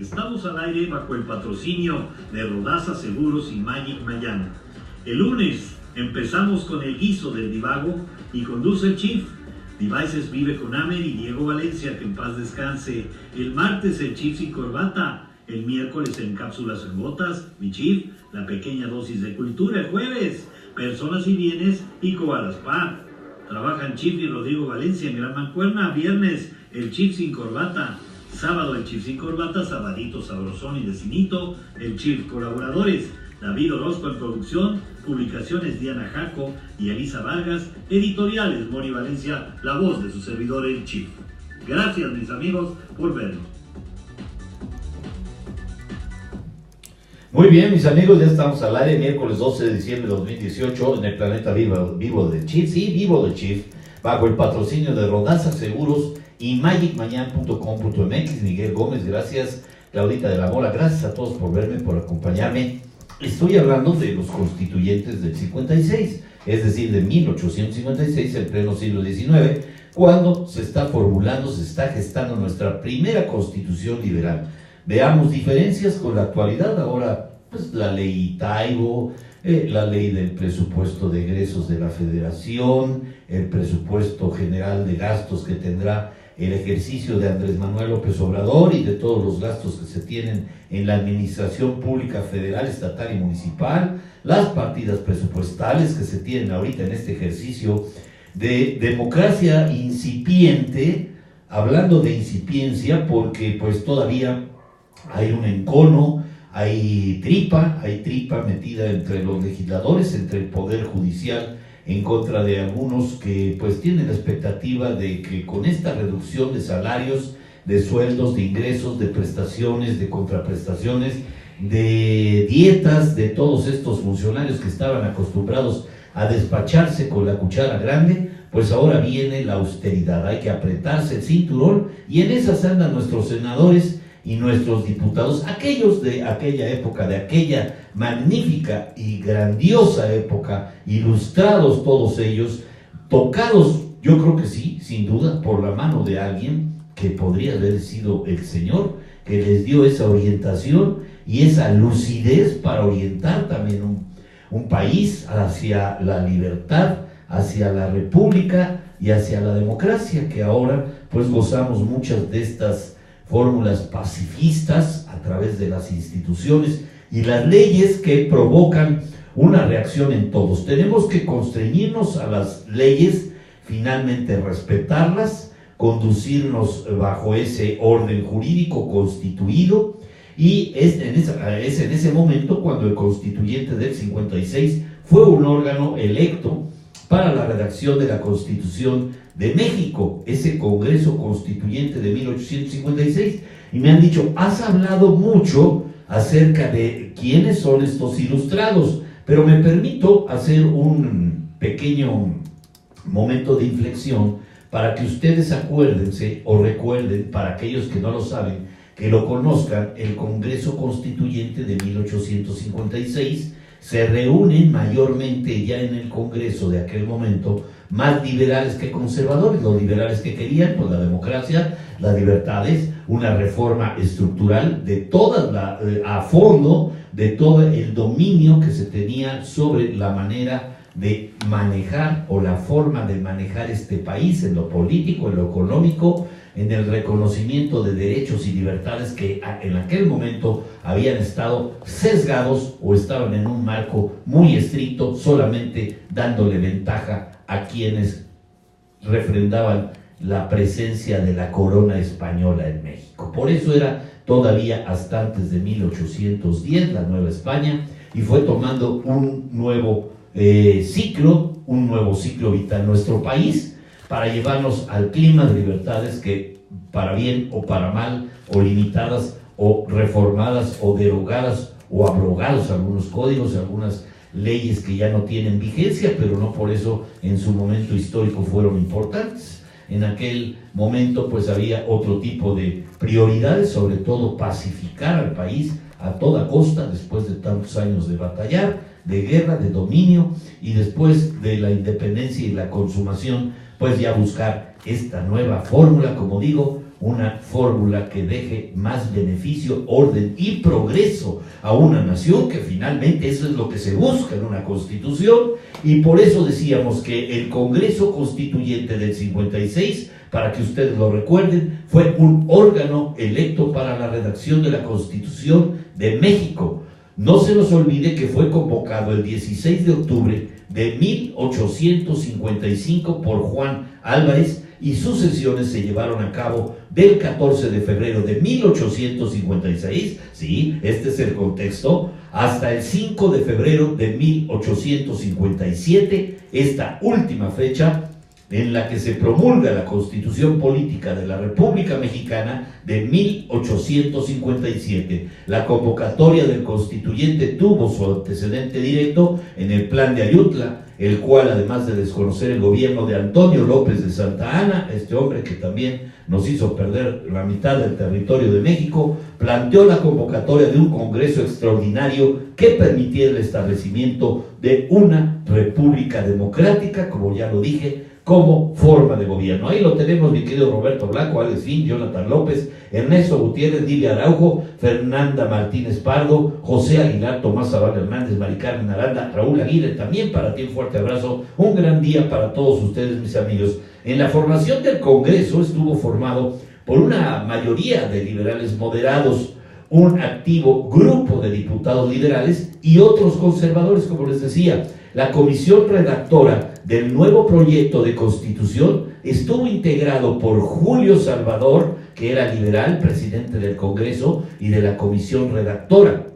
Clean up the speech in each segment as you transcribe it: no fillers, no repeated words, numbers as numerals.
Estamos al aire bajo el patrocinio de Rodaza Seguros y Magic Mayan. El lunes empezamos con el guiso del Divago y conduce el Chief. Devices vive con Amer y Diego Valencia, que en paz descanse. El martes el Chief sin corbata. El miércoles en cápsulas en botas, mi Chief, la pequeña dosis de cultura. El jueves, personas y bienes y Koalas Pad. Trabajan Chief y Rodrigo Valencia en Gran Mancuerna. Viernes, el Chief sin corbata. Sábado, el Chief sin corbata. Sabadito, sabrosón y decinito. El Chief. Colaboradores: David Orozco en producción. Publicaciones: Diana Jaco y Elisa Vargas. Editoriales: Mori Valencia, la voz de su servidor, el Chief. Gracias, mis amigos, por vernos. Muy bien, mis amigos, ya estamos al aire, miércoles 12 de diciembre de 2018, en el planeta vivo del Chief, sí, vivo del Chief, bajo el patrocinio de Rodaza Seguros y magicmayan.com.mx. Miguel Gómez, gracias. Claudita de la Mora, gracias a todos por verme, por acompañarme. Estoy hablando de los constituyentes del 56, es decir, de 1856, en pleno siglo XIX, cuando se está formulando, se está gestando nuestra primera constitución liberal. Veamos diferencias con la actualidad. Ahora, pues la ley Taibo, la ley del presupuesto de egresos de la Federación, el presupuesto general de gastos que tendrá el ejercicio de Andrés Manuel López Obrador y de todos los gastos que se tienen en la administración pública federal, estatal y municipal, las partidas presupuestales que se tienen ahorita en este ejercicio de democracia incipiente, hablando de incipiencia porque pues todavía hay un encono, hay tripa metida entre los legisladores, entre el Poder Judicial, en contra de algunos que pues tienen la expectativa de que con esta reducción de salarios, de sueldos, de ingresos, de prestaciones, de contraprestaciones, de dietas de todos estos funcionarios que estaban acostumbrados a despacharse con la cuchara grande, pues ahora viene la austeridad, hay que apretarse el cinturón y en esas andan nuestros senadores y nuestros diputados, aquellos de aquella época, de aquella magnífica y grandiosa época, ilustrados todos ellos, tocados, yo creo que sí, sin duda, por la mano de alguien que podría haber sido el Señor, que les dio esa orientación y esa lucidez para orientar también un país hacia la libertad, hacia la república y hacia la democracia, que ahora pues gozamos muchas de estas fórmulas pacifistas a través de las instituciones y las leyes que provocan una reacción en todos. Tenemos que constreñirnos a las leyes, finalmente respetarlas, conducirnos bajo ese orden jurídico constituido, y es en ese momento cuando el constituyente del 56 fue un órgano electo para la redacción de la Constitución de México, ese Congreso Constituyente de 1856, y me han dicho, has hablado mucho acerca de quiénes son estos ilustrados, pero me permito hacer un pequeño momento de inflexión para que ustedes acuérdense o recuerden, para aquellos que no lo saben, que lo conozcan. El Congreso Constituyente de 1856 se reúnen mayormente ya en el Congreso de aquel momento más liberales que conservadores. Los liberales que querían pues la democracia, las libertades, una reforma estructural de toda a fondo de todo el dominio que se tenía sobre la manera de manejar o la forma de manejar este país en lo político, en lo económico, en el reconocimiento de derechos y libertades que en aquel momento habían estado sesgados o estaban en un marco muy estricto, solamente dándole ventaja a quienes refrendaban la presencia de la corona española en México. Por eso era todavía hasta antes de 1810 la Nueva España, y fue tomando un nuevo ciclo vital en nuestro país, para llevarnos al clima de libertades que, para bien o para mal, o limitadas, o reformadas, o derogadas, o abrogados algunos códigos, algunas leyes que ya no tienen vigencia, pero no por eso en su momento histórico fueron importantes. En aquel momento pues había otro tipo de prioridades, sobre todo pacificar al país a toda costa después de tantos años de batallar, de guerra, de dominio, y después de la independencia y la consumación, pues ya buscar esta nueva fórmula, como digo, una fórmula que deje más beneficio, orden y progreso a una nación, que finalmente eso es lo que se busca en una constitución. Y por eso decíamos que el Congreso Constituyente del 56, para que ustedes lo recuerden, fue un órgano electo para la redacción de la Constitución de México. No se nos olvide que fue convocado el 16 de octubre de 1855 por Juan Álvarez, y sus sesiones se llevaron a cabo del 14 de febrero de 1856, sí, este es el contexto, hasta el 5 de febrero de 1857, esta última fecha en la que se promulga la Constitución Política de la República Mexicana de 1857. La convocatoria del constituyente tuvo su antecedente directo en el Plan de Ayutla, el cual, además de desconocer el gobierno de Antonio López de Santa Anna, este hombre que también nos hizo perder la mitad del territorio de México, planteó la convocatoria de un Congreso extraordinario que permitiera el establecimiento de una república democrática, como ya lo dije, como forma de gobierno. Ahí lo tenemos, mi querido Roberto Blanco, Alex Fin, Jonathan López, Ernesto Gutiérrez, Livia Araujo, Fernanda Martínez Pardo, José Aguilar, Tomás Zavala Hernández, Mari Carmen Aranda, Raúl Aguirre. También para ti un fuerte abrazo, un gran día para todos ustedes, mis amigos. En la formación del Congreso estuvo formado por una mayoría de liberales moderados, un activo grupo de diputados liberales y otros conservadores, como les decía. La comisión redactora del nuevo proyecto de Constitución estuvo integrado por Julio Salvador, que era liberal, presidente del Congreso y de la comisión redactora,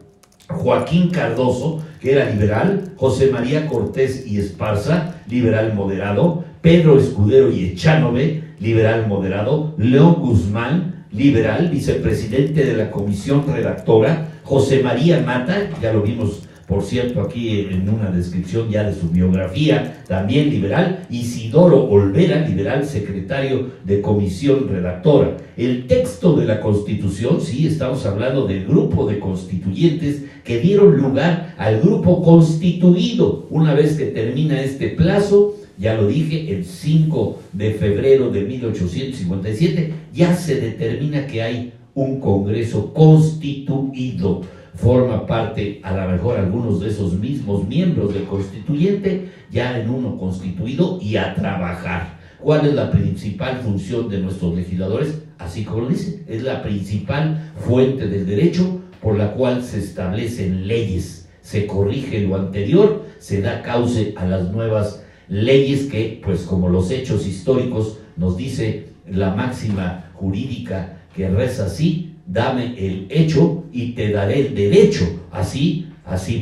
Joaquín Cardoso, que era liberal, José María Cortés y Esparza, liberal moderado, Pedro Escudero y Echanove, liberal moderado, León Guzmán, liberal, vicepresidente de la comisión redactora, José María Mata, ya lo vimos por cierto aquí en una descripción ya de su biografía, también liberal, Isidoro Olvera, liberal, secretario de comisión redactora. El texto de la Constitución, sí, estamos hablando del grupo de constituyentes que dieron lugar al grupo constituido. Una vez que termina este plazo, ya lo dije, el 5 de febrero de 1857, ya se determina que hay un Congreso constituido. Forma parte, a lo mejor, algunos de esos mismos miembros del constituyente, ya en uno constituido, y a trabajar. ¿Cuál es la principal función de nuestros legisladores? Así como lo dice, es la principal fuente del derecho por la cual se establecen leyes, se corrige lo anterior, se da cauce a las nuevas leyes que, pues como los hechos históricos nos dice la máxima jurídica que reza así: dame el hecho y te daré el derecho. Así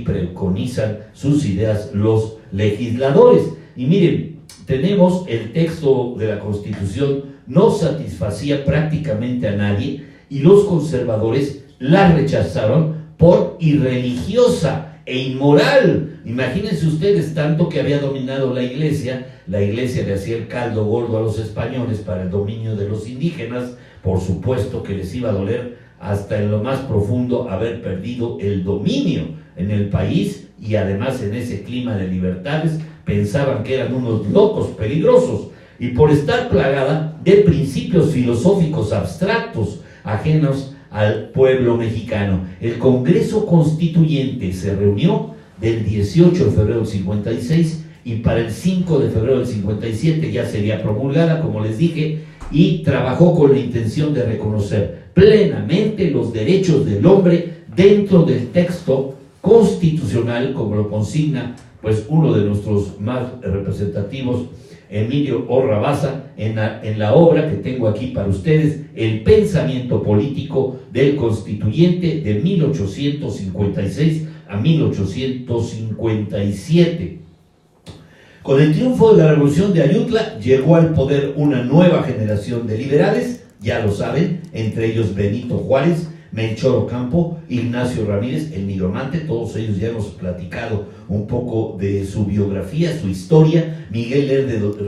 preconizan sus ideas los legisladores. Y miren, tenemos el texto de la Constitución, no satisfacía prácticamente a nadie y los conservadores la rechazaron por irreligiosa e inmoral. Imagínense ustedes, tanto que había dominado la iglesia le hacía el caldo gordo a los españoles para el dominio de los indígenas. Por supuesto que les iba a doler hasta en lo más profundo haber perdido el dominio en el país, y además en ese clima de libertades pensaban que eran unos locos peligrosos, y por estar plagada de principios filosóficos abstractos ajenos al pueblo mexicano. El Congreso Constituyente se reunió del 18 de febrero del 56 y para el 5 de febrero del 57 ya sería promulgada, como les dije, y trabajó con la intención de reconocer plenamente los derechos del hombre dentro del texto constitucional, como lo consigna pues uno de nuestros más representativos, Emilio Orrabaza, en la obra que tengo aquí para ustedes, El pensamiento político del constituyente de 1856 a 1857. Con el triunfo de la Revolución de Ayutla llegó al poder una nueva generación de liberales, ya lo saben, entre ellos Benito Juárez, Melchor Ocampo, Ignacio Ramírez, el nigromante. Todos ellos ya hemos platicado un poco de su biografía, su historia. Miguel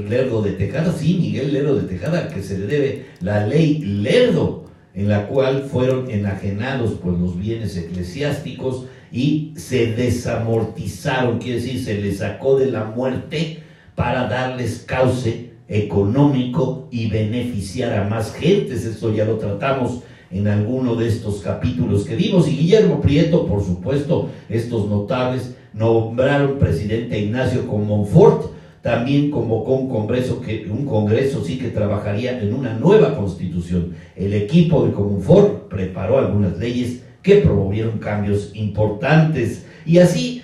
Lerdo de Tejada, sí, Miguel Lerdo de Tejada, al que se le debe la ley Lerdo, en la cual fueron enajenados pues los bienes eclesiásticos y se desamortizaron, quiere decir, se les sacó de la muerte para darles cauce económico y beneficiar a más gentes. Esto ya lo tratamos en alguno de estos capítulos que vimos. Y Guillermo Prieto, por supuesto, estos notables nombraron presidente a Ignacio Comonfort. También convocó un congreso sí que trabajaría en una nueva constitución. El equipo de Comonfort preparó algunas leyes que promovieron cambios importantes. Y así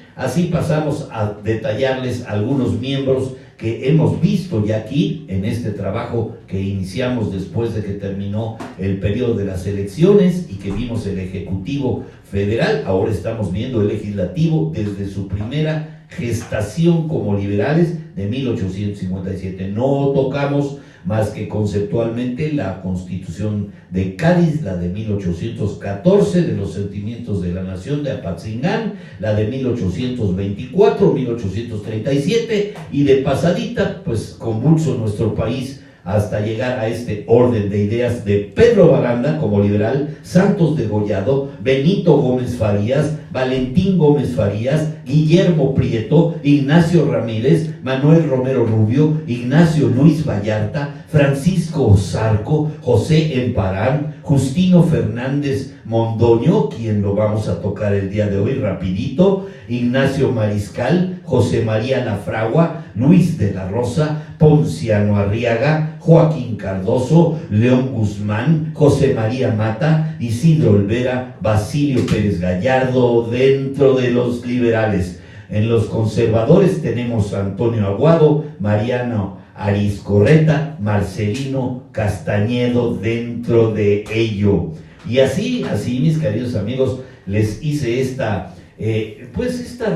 pasamos a detallarles algunos miembros que hemos visto ya aquí en este trabajo que iniciamos después de que terminó el periodo de las elecciones y que vimos el Ejecutivo Federal. Ahora estamos viendo el Legislativo desde su primera gestación como liberales de 1857. No tocamos más que conceptualmente la Constitución de Cádiz, la de 1814, de los sentimientos de la nación de Apatzingán, la de 1824, 1837, y de pasadita, pues convulso nuestro país hasta llegar a este orden de ideas de Pedro Baranda como liberal, Santos Degollado, Benito Gómez Farías, Valentín Gómez Farías, Guillermo Prieto, Ignacio Ramírez, Manuel Romero Rubio, Ignacio Luis Vallarta, Francisco Zarco, José Emparán, Justino Fernández Mondoño, quien lo vamos a tocar el día de hoy rapidito, Ignacio Mariscal, José María Lafragua, Luis de la Rosa, Ponciano Arriaga, Joaquín Cardoso, León Guzmán, José María Mata, Isidro Olvera, Basilio Pérez Gallardo, dentro de los liberales. En los conservadores tenemos a Antonio Aguado, Mariano Ariscorreta, Marcelino Castañedo dentro de ello. Y así mis queridos amigos, les hice esta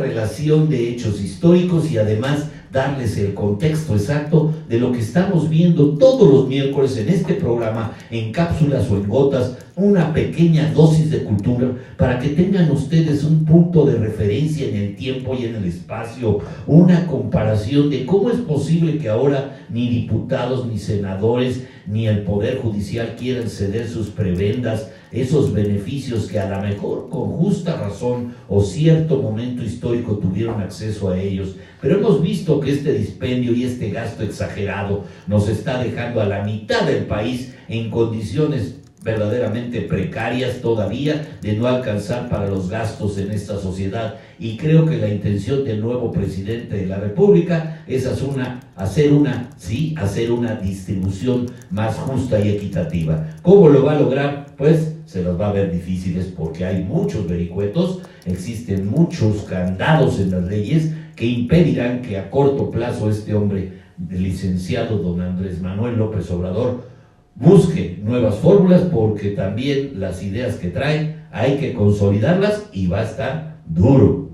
relación de hechos históricos y además darles el contexto exacto de lo que estamos viendo todos los miércoles en este programa, en cápsulas o en gotas, una pequeña dosis de cultura para que tengan ustedes un punto de referencia en el tiempo y en el espacio, una comparación de cómo es posible que ahora ni diputados, ni senadores, ni el Poder Judicial quieran ceder sus prebendas, esos beneficios que a lo mejor con justa razón o cierto momento histórico tuvieron acceso a ellos. Pero hemos visto que este dispendio y este gasto exagerado nos está dejando a la mitad del país en condiciones verdaderamente precarias todavía de no alcanzar para los gastos en esta sociedad, y creo que la intención del nuevo presidente de la República es hacer una distribución más justa y equitativa. ¿Cómo lo va a lograr? Pues se los va a ver difíciles porque hay muchos vericuetos, existen muchos candados en las leyes que impedirán que a corto plazo este hombre, el licenciado don Andrés Manuel López Obrador, busque nuevas fórmulas, porque también las ideas que trae hay que consolidarlas y va a estar duro.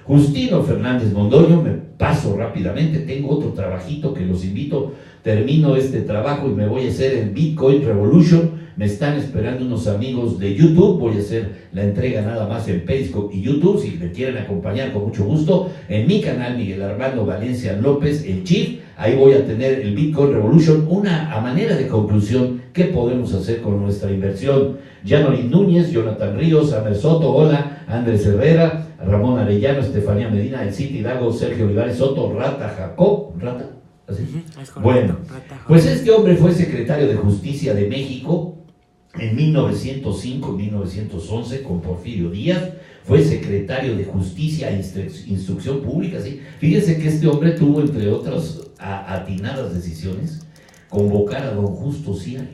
Justino Fernández Mondoño, me paso rápidamente, tengo otro trabajito que los invito, termino este trabajo y me voy a hacer el Bitcoin Revolution. Me están esperando unos amigos de YouTube, voy a hacer la entrega nada más en Periscope y YouTube, si me quieren acompañar con mucho gusto, en mi canal Miguel Armando Valencia López, el Chief, ahí voy a tener el Bitcoin Revolution, a manera de conclusión, ¿qué podemos hacer con nuestra inversión? Janolín Núñez, Jonathan Ríos, Amer Soto, hola, Andrés Herrera, Ramón Arellano, Estefanía Medina, El City Hidalgo, Sergio Olivares Soto, Rata Jacob, Rata, ¿así? Bueno, pues este hombre fue secretario de Justicia de México en 1905 y 1911 con Porfirio Díaz, fue secretario de Justicia e Instrucción Pública, ¿sí? Fíjense que este hombre tuvo, entre otras atinadas decisiones, convocar a don Justo Sierra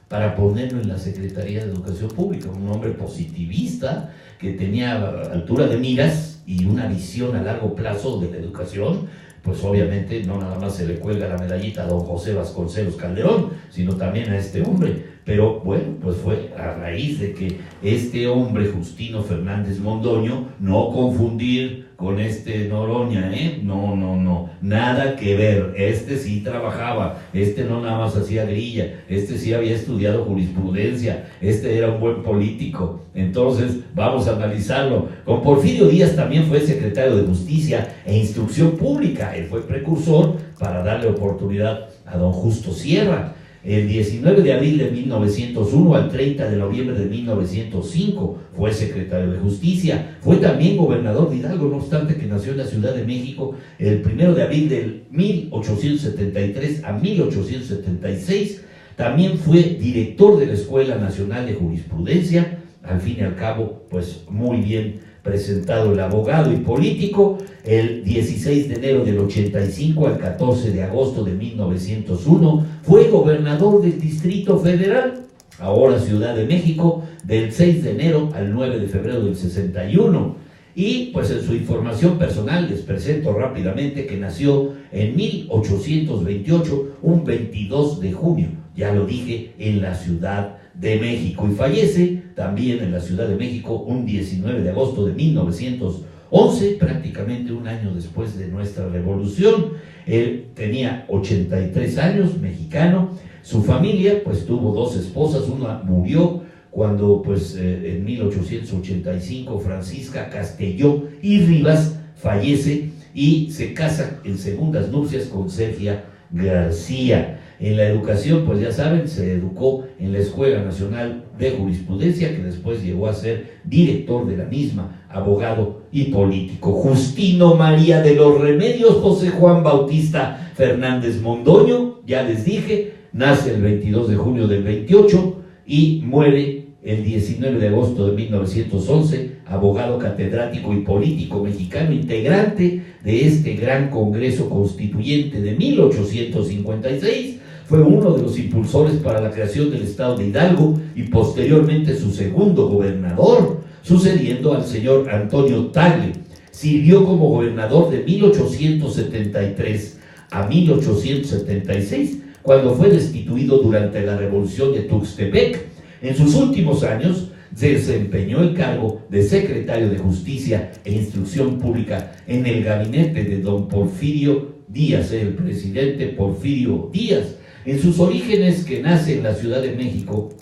para ponerlo en la Secretaría de Educación Pública, un hombre positivista que tenía altura de miras y una visión a largo plazo de la educación. Pues obviamente no nada más se le cuelga la medallita a don José Vasconcelos Calderón, sino también a este hombre. Pero bueno, pues fue a raíz de que este hombre, Justino Fernández Mondoño, no confundir con este Noroña, no, nada que ver. Este sí trabajaba, este no nada más hacía grilla, este sí había estudiado jurisprudencia, este era un buen político. Entonces vamos a analizarlo. Con Porfirio Díaz también fue secretario de Justicia e Instrucción Pública. Él fue precursor para darle oportunidad a don Justo Sierra. El 19 de abril de 1901 al 30 de noviembre de 1905 fue secretario de Justicia. Fue también gobernador de Hidalgo, no obstante que nació en la Ciudad de México. El 1 de abril de 1873 a 1876 también fue director de la Escuela Nacional de Jurisprudencia. Al fin y al cabo, pues muy bien presentado el abogado y político. El 16 de enero del 85 al 14 de agosto de 1901 fue gobernador del Distrito Federal, ahora Ciudad de México, del 6 de enero al 9 de febrero del 61. Y pues en su información personal les presento rápidamente que nació en 1828, un 22 de junio, ya lo dije, en la Ciudad de México, y fallece también en la Ciudad de México un 19 de agosto de 1911, prácticamente un año después de nuestra revolución. Él tenía 83 años, mexicano. Su familia pues tuvo dos esposas, una murió cuando pues en 1885 Francisca Castelló y Rivas fallece y se casa en segundas nupcias con Sergia García. En la educación, pues ya saben, se educó en la Escuela Nacional de Jurisprudencia, que después llegó a ser director de la misma, abogado y político. Justino María de los Remedios José Juan Bautista Fernández Mondoño, ya les dije, nace el 22 de junio del 28 y muere el 19 de agosto de 1911, abogado catedrático y político mexicano, integrante de este gran Congreso Constituyente de 1856, fue uno de los impulsores para la creación del Estado de Hidalgo y posteriormente su segundo gobernador, sucediendo al señor Antonio Tagle. Sirvió como gobernador de 1873 a 1876, cuando fue destituido durante la Revolución de Tuxtepec. En sus últimos años se desempeñó el cargo de secretario de Justicia e Instrucción Pública en el gabinete de don Porfirio Díaz, el presidente Porfirio Díaz. En sus orígenes, que nace en la Ciudad de México,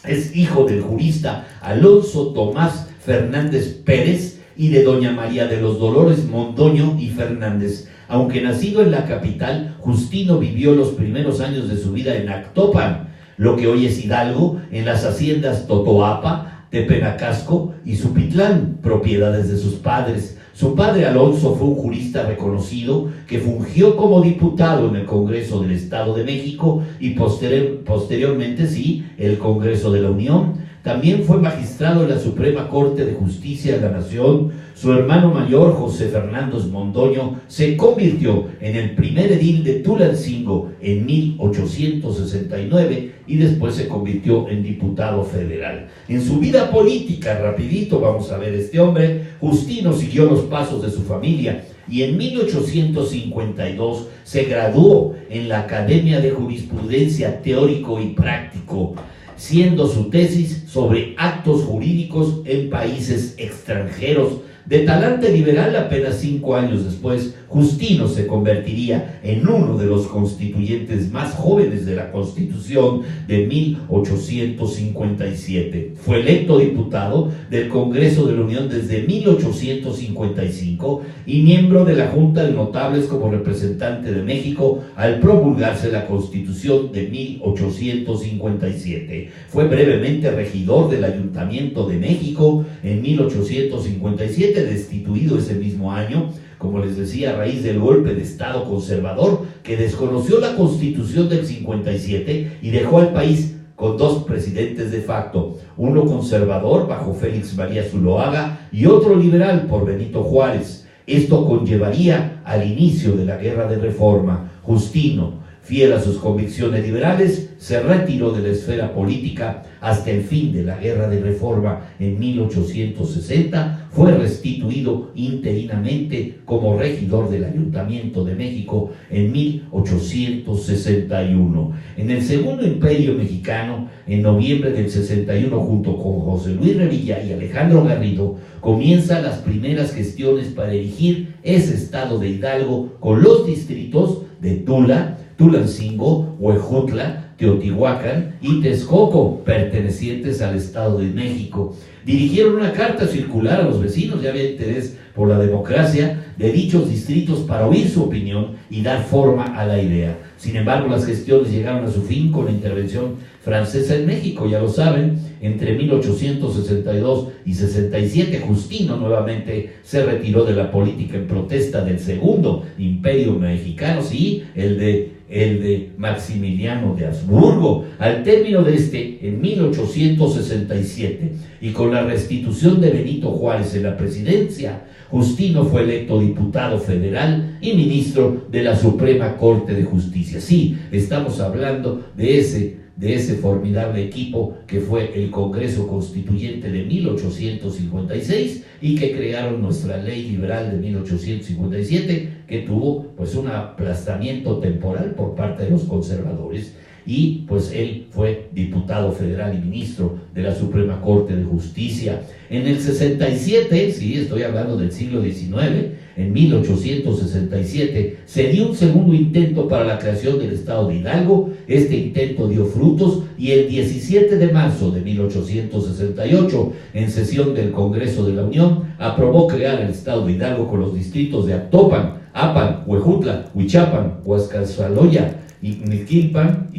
es hijo del jurista Alonso Tomás Fernández Pérez y de doña María de los Dolores Mondoño y Fernández. Aunque nacido en la capital, Justino vivió los primeros años de su vida en Actopan, lo que hoy es Hidalgo, en las haciendas Totoapa, Tepenacasco y Supitlán, propiedades de sus padres. Su padre Alonso fue un jurista reconocido que fungió como diputado en el Congreso del Estado de México y posteriormente, el Congreso de la Unión. También fue magistrado en la Suprema Corte de Justicia de la Nación. Su hermano mayor, José Fernández Mondoño, se convirtió en el primer edil de Tulancingo en 1869 y después se convirtió en diputado federal. En su vida política, rapidito vamos a ver este hombre, Justino siguió los pasos de su familia y en 1852 se graduó en la Academia de Jurisprudencia Teórico y Práctico, siendo su tesis sobre actos jurídicos en países extranjeros. De talante liberal, apenas 5 años después, Justino se convertiría en uno de los constituyentes más jóvenes de la Constitución de 1857. Fue electo diputado del Congreso de la Unión desde 1855 y miembro de la Junta de Notables como representante de México al promulgarse la Constitución de 1857. Fue brevemente regidor del Ayuntamiento de México en 1857, destituido ese mismo año, como les decía, a raíz del golpe de Estado conservador que desconoció la Constitución del 57 y dejó al país con 2 presidentes de facto, uno conservador bajo Félix María Zuloaga y otro liberal por Benito Juárez. Esto conllevaría al inicio de la Guerra de Reforma. Justino, fiel a sus convicciones liberales, se retiró de la esfera política hasta el fin de la Guerra de Reforma en 1860. Fue restituido interinamente como regidor del Ayuntamiento de México en 1861. En el Segundo Imperio Mexicano, en noviembre del 61, junto con José Luis Revilla y Alejandro Garrido, comienzan las primeras gestiones para erigir ese estado de Hidalgo con los distritos de Tula, Tulancingo, Huejutla, Teotihuacán y Texcoco, pertenecientes al Estado de México. Dirigieron una carta circular a los vecinos, ya había interés por la democracia, de dichos distritos para oír su opinión y dar forma a la idea. Sin embargo, las gestiones llegaron a su fin con la intervención francesa en México, ya lo saben. Entre 1862 y 67, Justino nuevamente se retiró de la política en protesta del Segundo Imperio Mexicano, sí, el de Maximiliano de Habsburgo. Al término de este, en 1867, y con la restitución de Benito Juárez en la presidencia, Justino fue electo diputado federal y ministro de la Suprema Corte de Justicia. Sí, estamos hablando de ese formidable equipo que fue el Congreso Constituyente de 1856 y que crearon nuestra ley liberal de 1857, que tuvo pues un aplastamiento temporal por parte de los conservadores, y pues él fue diputado federal y ministro de la Suprema Corte de Justicia. En el 67, sí, estoy hablando del siglo XIX, en 1867 se dio un segundo intento para la creación del Estado de Hidalgo. Este intento dio frutos y el 17 de marzo de 1868, en sesión del Congreso de la Unión, aprobó crear el Estado de Hidalgo con los distritos de Actopan, Apan, Huejutla, Huichapan, Huascazaloya, Ixmiquilpan,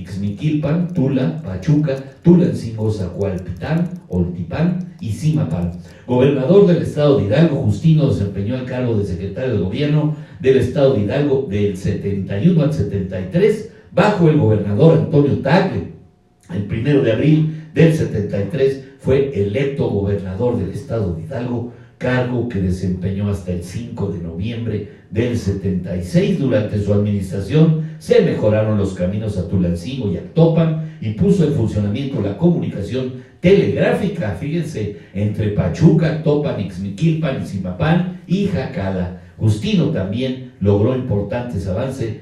Tula, Pachuca, Tulancingo, Zacualtipán, Oltipán y Zimapán. Gobernador del Estado de Hidalgo, Justino desempeñó el cargo de secretario de gobierno del Estado de Hidalgo del 71 al 73, bajo el gobernador Antonio Tagle. El 1 de abril del 73 fue electo gobernador del Estado de Hidalgo, cargo que desempeñó hasta el 5 de noviembre del 76. Durante su administración se mejoraron los caminos a Tulancingo y Actopan y puso en funcionamiento la comunicación telegráfica, fíjense, entre Pachuca, Actopan, Ixmiquilpan, Zimapán y Jacala. Justino también logró importantes avances,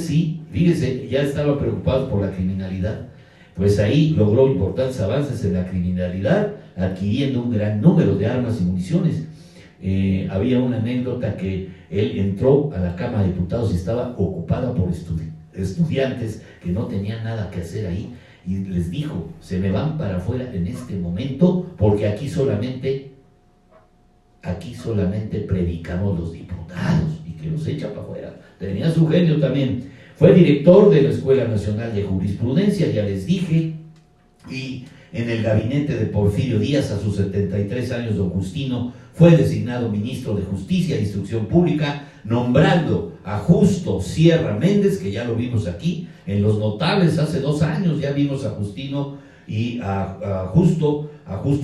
sí, fíjense, ya estaba preocupado por la criminalidad, pues ahí logró importantes avances en la criminalidad, adquiriendo un gran número de armas y municiones. Había una anécdota que él entró a la Cámara de Diputados y estaba ocupada por estudiantes que no tenían nada que hacer ahí, y les dijo: se me van para afuera en este momento porque aquí solamente predicamos los diputados, y que los echa para afuera. Tenía su genio también. Fue director de la Escuela Nacional de Jurisprudencia, ya les dije, y en el gabinete de Porfirio Díaz, a sus 73 años, don Justino fue designado ministro de Justicia e Instrucción Pública, nombrando a Justo Sierra Méndez, que ya lo vimos aquí en Los Notables hace 2 años, ya vimos a Justino y a Justo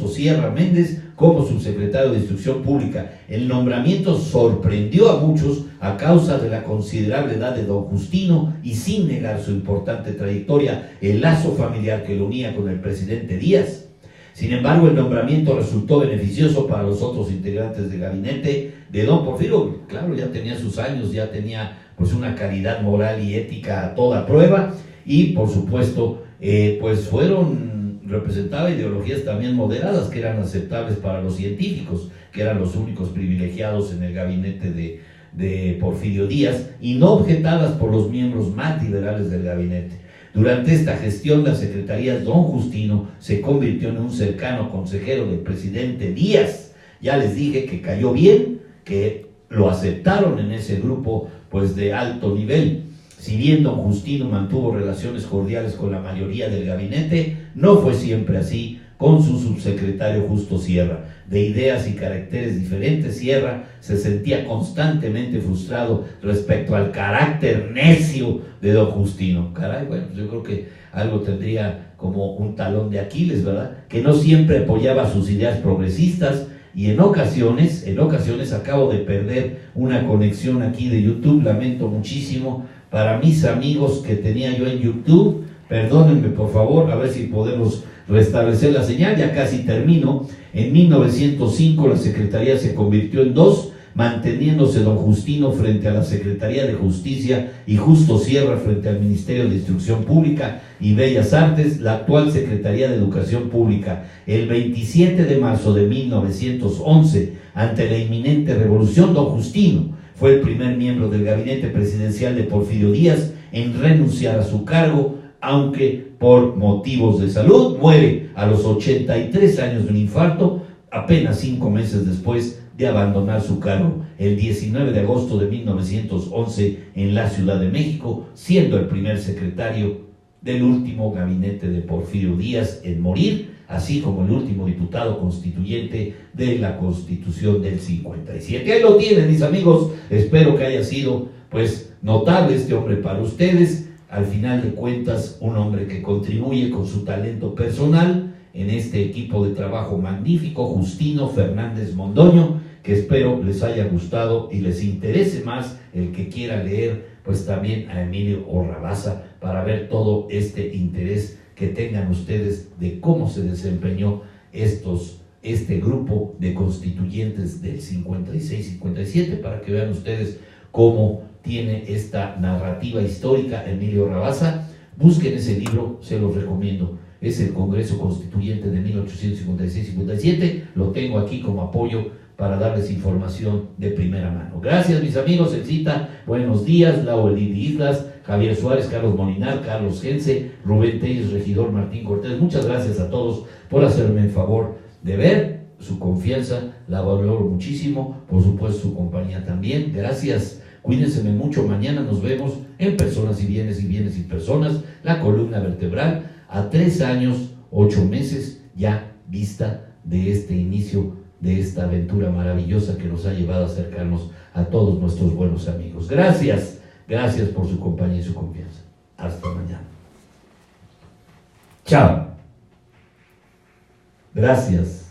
Sierra Méndez como subsecretario de Instrucción Pública. El nombramiento sorprendió a muchos a causa de la considerable edad de don Justino y sin negar su importante trayectoria, el lazo familiar que lo unía con el presidente Díaz. Sin embargo, el nombramiento resultó beneficioso para los otros integrantes del gabinete de don Porfirio. Claro, ya tenía sus años, ya tenía pues una calidad moral y ética a toda prueba, y por supuesto pues representaba ideologías también moderadas que eran aceptables para los científicos, que eran los únicos privilegiados en el gabinete de Porfirio Díaz, y no objetadas por los miembros más liberales del gabinete. Durante esta gestión, la secretaría don Justino se convirtió en un cercano consejero del presidente Díaz. Ya les dije que cayó bien, que lo aceptaron en ese grupo pues de alto nivel. Si bien don Justino mantuvo relaciones cordiales con la mayoría del gabinete, no fue siempre así con su subsecretario Justo Sierra. De ideas y caracteres diferentes, Sierra se sentía constantemente frustrado respecto al carácter necio de don Justino. Caray, bueno, yo creo que algo tendría como un talón de Aquiles, ¿verdad? Que no siempre apoyaba sus ideas progresistas, y en ocasiones acabo de perder una conexión aquí de YouTube, lamento muchísimo. Para mis amigos que tenía yo en YouTube, perdónenme por favor, a ver si podemos restablecer la señal, ya casi termino. En 1905 la Secretaría se convirtió en 2, manteniéndose don Justino frente a la Secretaría de Justicia y Justo Sierra frente al Ministerio de Instrucción Pública y Bellas Artes, la actual Secretaría de Educación Pública. El 27 de marzo de 1911, ante la inminente revolución, don Justino fue el primer miembro del gabinete presidencial de Porfirio Díaz en renunciar a su cargo aunque por motivos de salud muere a los 83 años de un infarto, apenas 5 meses después de abandonar su cargo el 19 de agosto de 1911 en la Ciudad de México, siendo el primer secretario del último gabinete de Porfirio Díaz en morir, así como el último diputado constituyente de la Constitución del 57. Ahí lo tienen, mis amigos. Espero que haya sido pues notable este hombre para ustedes. Al final de cuentas, un hombre que contribuye con su talento personal en este equipo de trabajo magnífico, Justino Fernández Mondoño, que espero les haya gustado y les interese más el que quiera leer, pues también a Emilio Orrabaza, para ver todo este interés que tengan ustedes de cómo se desempeñó este grupo de constituyentes del 56-57, para que vean ustedes cómo tiene esta narrativa histórica Emilio Orrabaza. Busquen ese libro, se los recomiendo. Es el Congreso Constituyente de 1856-57. Lo tengo aquí como apoyo para darles información de primera mano. Gracias, mis amigos. En cita, buenos días. Lau Elidi Islas, Javier Suárez, Carlos Molinar, Carlos Gense, Rubén Telles, regidor Martín Cortés. Muchas gracias a todos por hacerme el favor de ver. Su confianza la valoro muchísimo. Por supuesto, su compañía también. Gracias. Cuídense mucho. Mañana nos vemos en Personas y Bienes y Bienes y Personas, la columna vertebral, a 3 años, 8 meses ya vista de este inicio de esta aventura maravillosa que nos ha llevado a acercarnos a todos nuestros buenos amigos. Gracias, gracias por su compañía y su confianza. Hasta mañana. Chao. Gracias.